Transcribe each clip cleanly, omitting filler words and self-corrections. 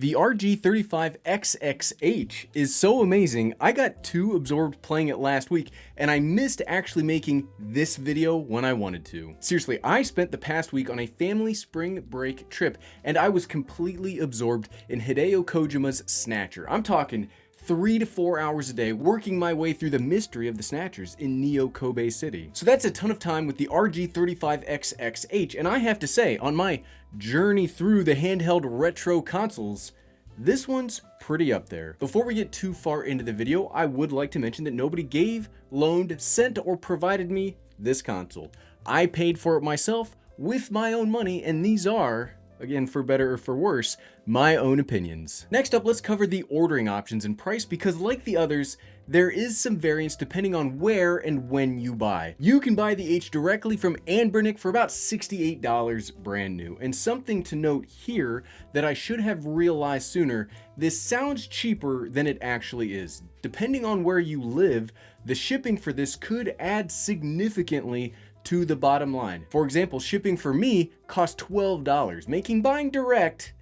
The RG35XX H is so amazing, I got too absorbed playing it last week, and I missed actually making this video when I wanted to. Seriously, I spent the past week on a family spring break trip, and I was completely absorbed in Hideo Kojima's Snatcher. I'm talking 3 to 4 hours a day working my way through the mystery of the Snatchers in Neo Kobe City. So that's a ton of time with the RG35XX H, and I have to say, on my journey through the handheld retro consoles, this one's pretty up there. Before we get too far into the video, I would like to mention that nobody gave, loaned, sent, or provided me this console. I paid for it myself with my own money, and these are, again, for better or for worse, my own opinions. Next up, let's cover the ordering options and price, because like the others, there is some variance depending on where and when you buy. You can buy the H directly from Anbernic for about $68 brand new. And something to note here that I should have realized sooner, this sounds cheaper than it actually is. Depending on where you live, the shipping for this could add significantly to the bottom line. For example, shipping for me cost $12, making buying direct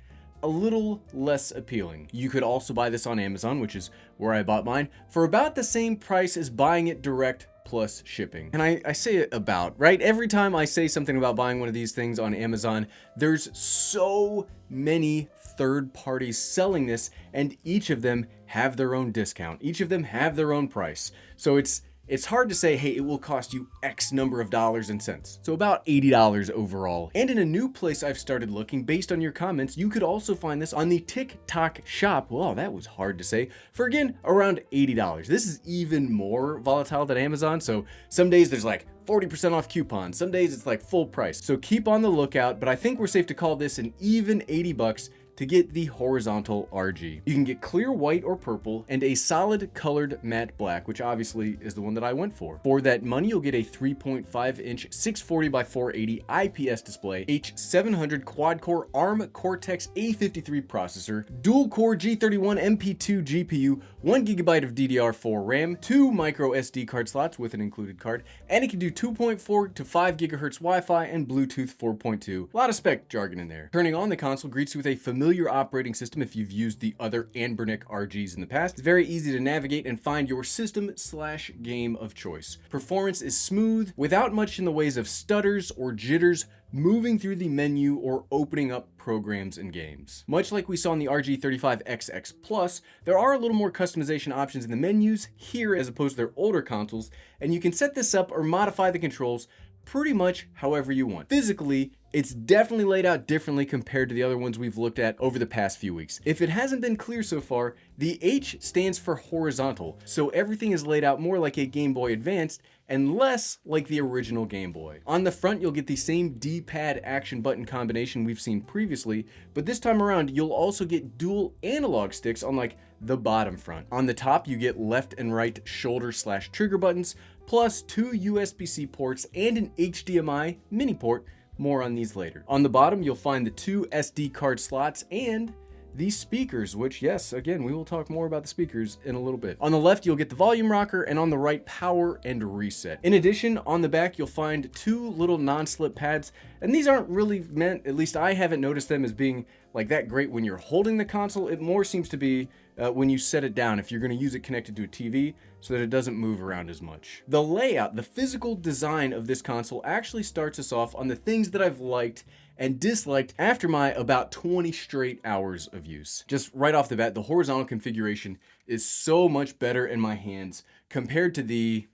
a little less appealing. You could also buy this on Amazon, which is where I bought mine, for about the same price as buying it direct plus shipping. And I say it about, right? Every time I say something about buying one of these things on Amazon, there's so many third parties selling this, and each of them have their own discount. Each of them have their own price. So it's hard to say, hey, it will cost you X number of dollars and cents. So about $80 overall. And in a new place I've started looking, based on your comments, you could also find this on the TikTok shop. Well, that was hard to say. For again, around $80. This is even more volatile than Amazon. So some days there's like 40% off coupons. Some days it's like full price. So keep on the lookout, but I think we're safe to call this an even 80 bucks to get the horizontal RG. You can get clear white or purple and a solid colored matte black, which obviously is the one that I went for. For that money, you'll get a 3.5 inch 640 by 480 IPS display, H700 quad core ARM Cortex A53 processor, dual core G31 MP2 GPU, 1 GB of DDR4 RAM, 2 micro SD card slots with an included card, and it can do 2.4 to 5 GHz Wi-Fi and Bluetooth 4.2. A lot of spec jargon in there. Turning on the console greets you with a familiar operating system if you've used the other Anbernic RGs in the past. It's very easy to navigate and find your system/game of choice. Performance is smooth, without much in the ways of stutters or jitters moving through the menu or opening up programs and games. Much like we saw in the RG35XX Plus, there are a little more customization options in the menus here as opposed to their older consoles, and you can set this up or modify the controls pretty much however you want. Physically, it's definitely laid out differently compared to the other ones we've looked at over the past few weeks. If it hasn't been clear so far, the H stands for horizontal, so everything is laid out more like a Game Boy Advanced and less like the original Game Boy. On the front, you'll get the same D-pad action button combination we've seen previously, but this time around, you'll also get dual analog sticks on like the bottom front. On the top, you get left and right shoulder/trigger buttons, plus 2 USB-C ports and an HDMI mini port. More on these later. On the bottom, you'll find the 2 SD card slots and these speakers, which, yes, again, we will talk more about the speakers in a little bit. On the left, you'll get the volume rocker, and on the right, power and reset. In addition, on the back, you'll find 2 little non-slip pads, and these aren't really meant, at least I haven't noticed them as being like that great when you're holding the console. It more seems to be when you set it down, if you're going to use it connected to a TV, so that it doesn't move around as much. The layout, the physical design of this console actually starts us off on the things that I've liked and disliked after my about 20 straight hours of use. Just right off the bat, the horizontal configuration is so much better in my hands compared to the,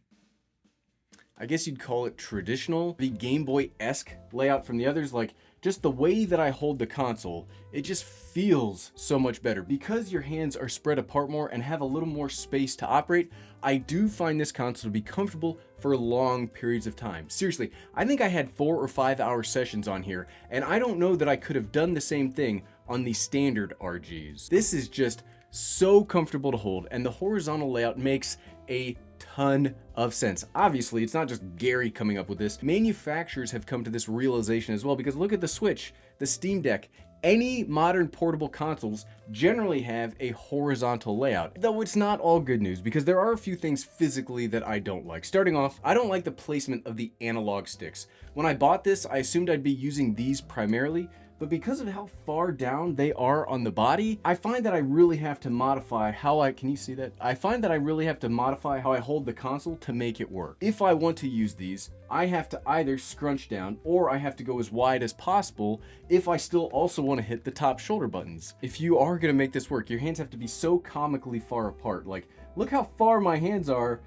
I guess you'd call it traditional, the Game Boy-esque layout from the others. Like, just the way that I hold the console, it just feels so much better. Because your hands are spread apart more and have a little more space to operate, I do find this console to be comfortable for long periods of time. Seriously, I think I had 4 or 5 hour sessions on here, and I don't know that I could have done the same thing on the standard RGs. This is just so comfortable to hold, and the horizontal layout makes a ton of sense. Obviously, it's not just Gary coming up with this. Manufacturers have come to this realization as well, because look at the Switch, the Steam Deck. Any modern portable consoles generally have a horizontal layout, though it's not all good news, because there are a few things physically that I don't like. Starting off, I don't like the placement of the analog sticks. When I bought this, I assumed I'd be using these primarily, but because of how far down they are on the body, I find that I really have to modify how can you see that? I find that I really have to modify how I hold the console to make it work. If I want to use these, I have to either scrunch down or I have to go as wide as possible if I still also want to hit the top shoulder buttons. If you are going to make this work, your hands have to be so comically far apart. Like, look how far my hands are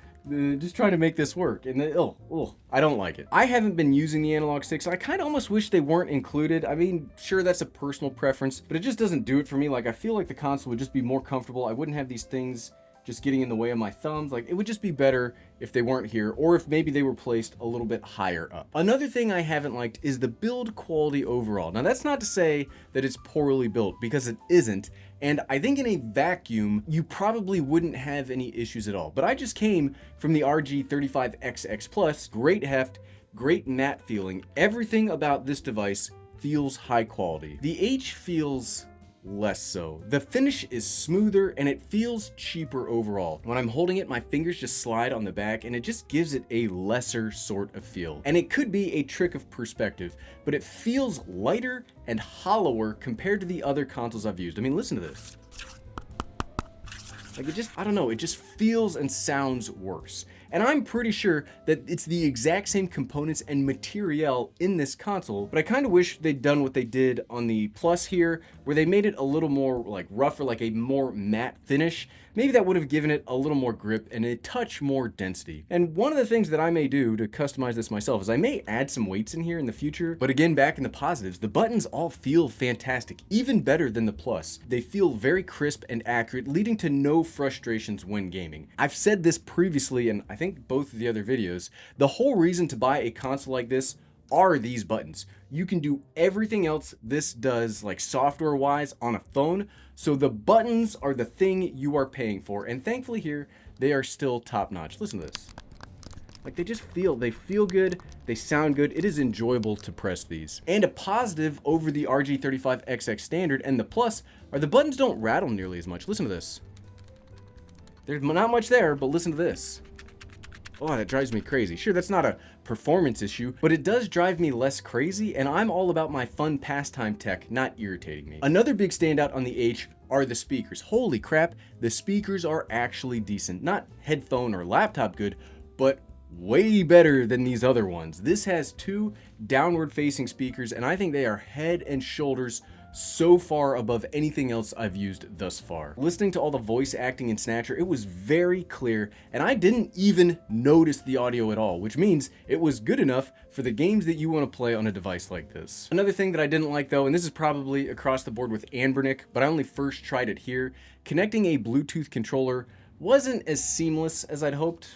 just trying to make this work, and I don't like it. I haven't been using the analog sticks. I kind of almost wish they weren't included. I mean, sure, that's a personal preference, but it just doesn't do it for me. Like, I feel like the console would just be more comfortable. I wouldn't have these things just getting in the way of my thumbs. Like, it would just be better if they weren't here, or if maybe they were placed a little bit higher up. Another thing I haven't liked is the build quality overall. Now, that's not to say that it's poorly built, because it isn't. And I think in a vacuum, you probably wouldn't have any issues at all. But I just came from the RG35XX Plus, great heft, great matte feeling. Everything about this device feels high quality. The H feels less so. The finish is smoother and it feels cheaper overall. When I'm holding it, my fingers just slide on the back and it just gives it a lesser sort of feel. And it could be a trick of perspective, but it feels lighter and hollower compared to the other consoles I've used. I mean, listen to this. Like, it just, I don't know, it just feels and sounds worse. And I'm pretty sure that it's the exact same components and material in this console, but I kind of wish they'd done what they did on the Plus here, where they made it a little more like rougher, like a more matte finish. Maybe that would have given it a little more grip and a touch more density. And one of the things that I may do to customize this myself is I may add some weights in here in the future, but again, back in the positives, the buttons all feel fantastic, even better than the Plus. They feel very crisp and accurate, leading to no frustrations when gaming. I've said this previously, and I think both of the other videos, the whole reason to buy a console like this are these buttons. You can do everything else this does, like software wise, on a phone, so the buttons are the thing you are paying for, and thankfully here they are still top notch. Listen to this. Like, they feel good, they sound good, it is enjoyable to press these. And a positive over the RG35XX standard and the Plus are the buttons don't rattle nearly as much. Listen to this. There's not much there, but listen to this. Oh, that drives me crazy. Sure, that's not a performance issue, but it does drive me less crazy, and I'm all about my fun pastime tech not irritating me. Another big standout on the H are the speakers. Holy crap, the speakers are actually decent. Not headphone or laptop good, but way better than these other ones. This has two downward facing speakers, and I think they are head and shoulders so far above anything else I've used thus far. Listening to all the voice acting in Snatcher, it was very clear, and I didn't even notice the audio at all, which means it was good enough for the games that you want to play on a device like this. Another thing that I didn't like though, and this is probably across the board with Anbernic, but I only first tried it here, connecting a Bluetooth controller wasn't as seamless as I'd hoped.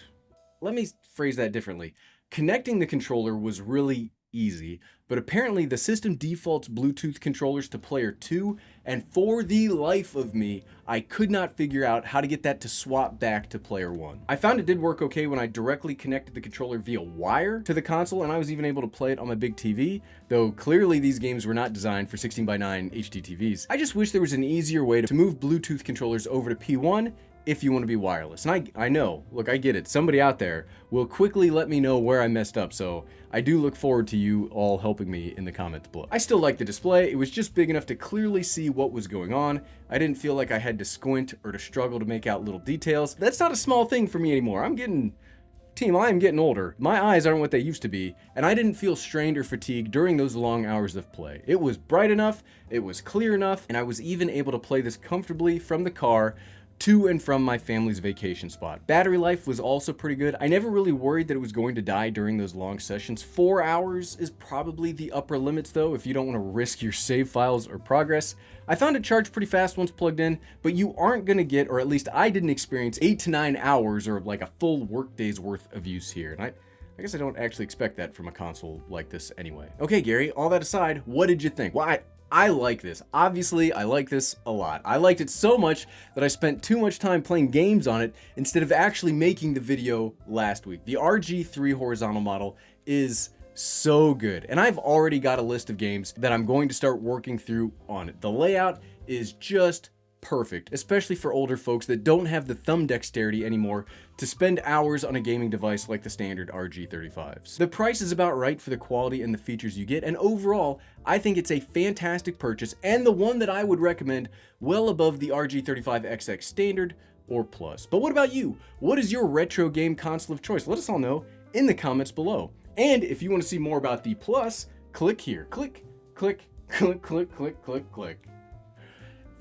Let me phrase that differently. Connecting the controller was really easy, but apparently the system defaults Bluetooth controllers to player 2, and for the life of me, I could not figure out how to get that to swap back to player 1. I found it did work okay when I directly connected the controller via wire to the console, and I was even able to play it on my big TV, though clearly these games were not designed for 16:9 HD TVs. I just wish there was an easier way to move Bluetooth controllers over to P1 if you want to be wireless. And I know, look, I get it. Somebody out there will quickly let me know where I messed up, so I do look forward to you all helping me in the comments below. I still like the display. It was just big enough to clearly see what was going on. I didn't feel like I had to squint or to struggle to make out little details. That's not a small thing for me anymore. I am getting older. My eyes aren't what they used to be, and I didn't feel strained or fatigued during those long hours of play. It was bright enough, it was clear enough, and I was even able to play this comfortably from the car to and from my family's vacation spot. Battery life was also pretty good. I never really worried that it was going to die during those long sessions. 4 hours is probably the upper limits though, if you don't want to risk your save files or progress. I found it charged pretty fast once plugged in, but you aren't gonna get, or at least I didn't experience, 8 to 9 hours or like a full workday's worth of use here. And I guess I don't actually expect that from a console like this anyway. Okay, Gary, all that aside, what did you think? Well, I like this. Obviously, I like this a lot. I liked it so much that I spent too much time playing games on it instead of actually making the video last week. The RG3 horizontal model is so good, and I've already got a list of games that I'm going to start working through on it. The layout is just perfect, especially for older folks that don't have the thumb dexterity anymore to spend hours on a gaming device like the standard RG35s. The price is about right for the quality and the features you get, and overall, I think it's a fantastic purchase and the one that I would recommend well above the RG35XX standard or plus. But what about you? What is your retro game console of choice? Let us all know in the comments below. And if you want to see more about the plus, click here. Click, click, click, click, click, click, click.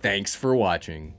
Thanks for watching.